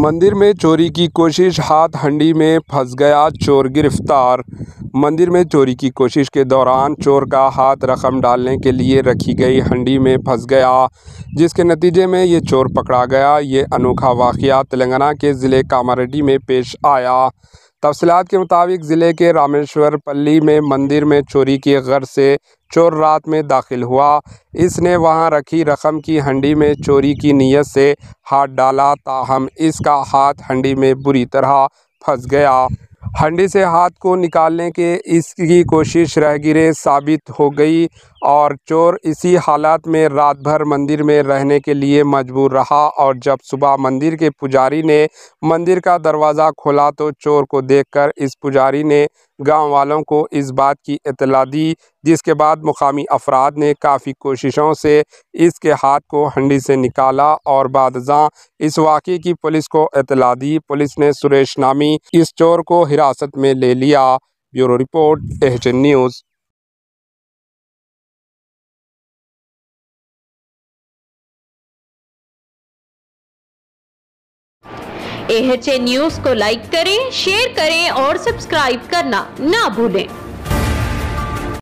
मंदिर में चोरी की कोशिश, हाथ हंडी में फंस गया चोर गिरफ्तार। मंदिर में चोरी की कोशिश के दौरान चोर का हाथ रकम डालने के लिए रखी गई हंडी में फंस गया, जिसके नतीजे में ये चोर पकड़ा गया। ये अनोखा वाक़या तेलंगाना के ज़िले कामारेड्डी में पेश आया। तफसीलात के मुताबिक ज़िले के रामेश्वरपल्ली में मंदिर में चोरी की गर्ज से चोर रात में दाखिल हुआ। इसने वहां रखी रकम की हंडी में चोरी की नीयत से हाथ डाला, ताहम इसका हाथ हंडी में बुरी तरह फंस गया। हंडी से हाथ को निकालने के इसकी कोशिश राहगीर साबित हो गई और चोर इसी हालात में रात भर मंदिर में रहने के लिए मजबूर रहा। और जब सुबह मंदिर के पुजारी ने मंदिर का दरवाज़ा खोला तो चोर को देखकर इस पुजारी ने गांव वालों को इस बात की इत्तला दी, जिसके बाद मुकामी अफराद ने काफ़ी कोशिशों से इसके हाथ को हंडी से निकाला और बादशाह इस वाक़े की पुलिस को इत्तला दी। पुलिस ने सुरेश नामी इस चोर को हिरासत में ले लिया। Bureau report, HN news. HN news को लाइक करें, शेयर करें और सब्सक्राइब करना ना भूलें।